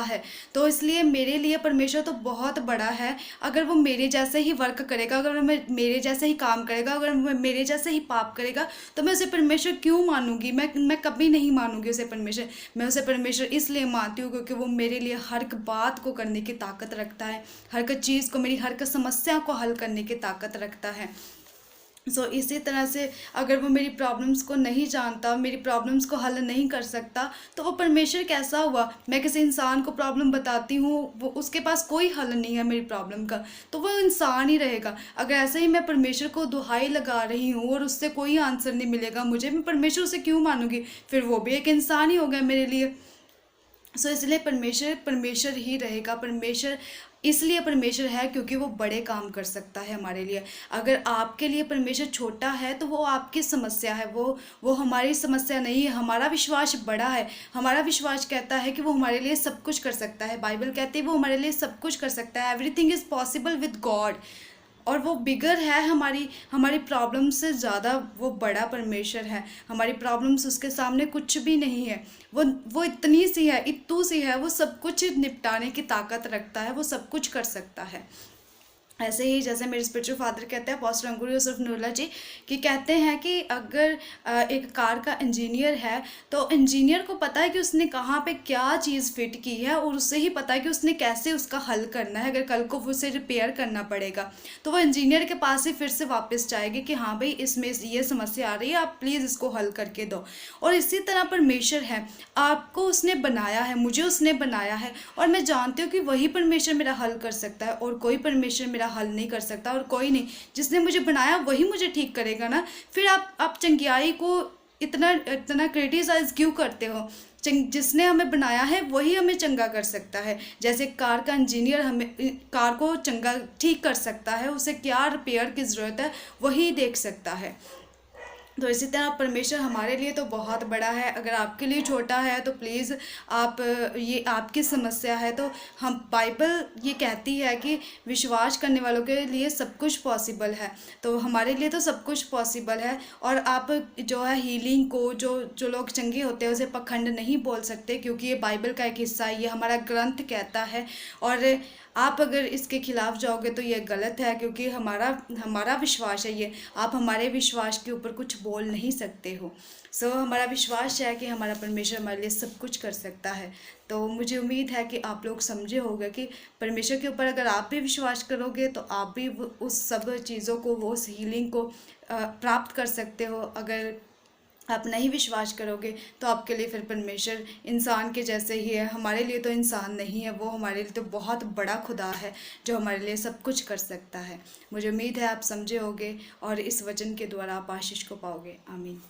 है। तो इसलिए मेरे लिए परमेश्वर तो बहुत बड़ा है। अगर वो मेरे जैसे ही वर्क करेगा, अगर मैं मेरे जैसे ही काम करेगा, अगर मैं मेरे जैसे ही पाप करेगा, तो मैं उसे परमेश्वर क्यों मानूंगी? मैं कभी नहीं मानूंगी उसे परमेश्वर। मैं उसे परमेश्वर इसलिए मानती हूँ क्योंकि वो मेरे लिए हर एक बात को करने की ताकत रखता है, हर एक चीज़ को, मेरी हर एक समस्या को हल करने की ताकत रखता है। इसी तरह से अगर वो मेरी प्रॉब्लम्स को नहीं जानता, मेरी प्रॉब्लम्स को हल नहीं कर सकता, तो वो परमेश्वर कैसा हुआ? मैं किसी इंसान को प्रॉब्लम बताती हूँ, वो उसके पास कोई हल नहीं है मेरी प्रॉब्लम का, तो वो इंसान ही रहेगा। अगर ऐसे ही मैं परमेश्वर को दुहाई लगा रही हूँ और उससे कोई आंसर नहीं मिलेगा मुझे, मैं परमेश्वर से क्यों मानूंगी? फिर वो भी एक इंसान ही हो गया मेरे लिए। इसलिए परमेश्वर परमेश्वर ही रहेगा। परमेश्वर इसलिए परमेश्वर है क्योंकि वो बड़े काम कर सकता है हमारे लिए। अगर आपके लिए परमेश्वर छोटा है तो वो आपकी समस्या है, वो हमारी समस्या नहीं है। हमारा विश्वास बड़ा है। हमारा विश्वास कहता है कि वो हमारे लिए सब कुछ कर सकता है। बाइबल कहती है वो हमारे लिए सब कुछ कर सकता है। Everything is possible with God. और वो बिगर है, हमारी हमारी प्रॉब्लम से ज़्यादा वो बड़ा परमेश्वर है। हमारी प्रॉब्लम्स उसके सामने कुछ भी नहीं है। वो इतनी सी है, इतू सी है, वो सब कुछ निपटाने की ताकत रखता है, वो सब कुछ कर सकता है। ऐसे ही जैसे मेरे स्पिरिचुअल फादर कहते हैं, अपोस्टल अंकुर यूसुफ नूरुल्लाह जी, कि कहते हैं कि अगर एक कार का इंजीनियर है तो इंजीनियर को पता है कि उसने कहाँ पे क्या चीज़ फिट की है, और उससे ही पता है कि उसने कैसे उसका हल करना है। अगर कल को उसे रिपेयर करना पड़ेगा तो वो इंजीनियर के पास ही फिर से वापस जाएगी कि हाँ भाई इसमें ये समस्या आ रही है, आप प्लीज़ इसको हल करके दो। और इसी तरह परमेश्वर है, आपको उसने बनाया है, मुझे उसने बनाया है, और मैं जानती हूँ कि वही परमेश्वर मेरा हल कर सकता है, और कोई परमेश्वर मेरा हल नहीं कर सकता, और कोई नहीं। जिसने मुझे बनाया वही मुझे ठीक करेगा ना। फिर आप चंगियाई को इतना इतना क्रिटिसाइज क्यों करते हो? जिसने हमें बनाया है वही हमें चंगा कर सकता है। जैसे कार का इंजीनियर हमें कार को चंगा ठीक कर सकता है, उसे क्या रिपेयर की ज़रूरत है वही देख सकता है। तो इसी तरह परमेश्वर हमारे लिए तो बहुत बड़ा है। अगर आपके लिए छोटा है तो प्लीज़ आप, ये आपकी समस्या है तो हम, बाइबल ये कहती है कि विश्वास करने वालों के लिए सब कुछ पॉसिबल है। तो हमारे लिए तो सब कुछ पॉसिबल है। और आप जो है हीलिंग को, जो जो लोग चंगे होते हैं उसे पखंड नहीं बोल सकते, क्योंकि ये बाइबल का एक हिस्सा है, ये हमारा ग्रंथ कहता है। और आप अगर इसके खिलाफ जाओगे तो ये गलत है, क्योंकि हमारा हमारा विश्वास है ये। आप हमारे विश्वास के ऊपर कुछ बोल नहीं सकते हो। हमारा विश्वास है कि हमारा परमेश्वर हमारे लिए सब कुछ कर सकता है। तो मुझे उम्मीद है कि आप लोग समझे होंगे कि परमेश्वर के ऊपर अगर आप भी विश्वास करोगे तो आप भी उस सब चीज़ों को, वो उस हीलिंग को प्राप्त कर सकते हो। अगर आप नहीं विश्वास करोगे तो आपके लिए फिर परमेश्वर इंसान के जैसे ही है। हमारे लिए तो इंसान नहीं है, वो हमारे लिए तो बहुत बड़ा खुदा है जो हमारे लिए सब कुछ कर सकता है। मुझे उम्मीद है आप समझे होगे और इस वचन के द्वारा आप आशीष को पाओगे। आमीन।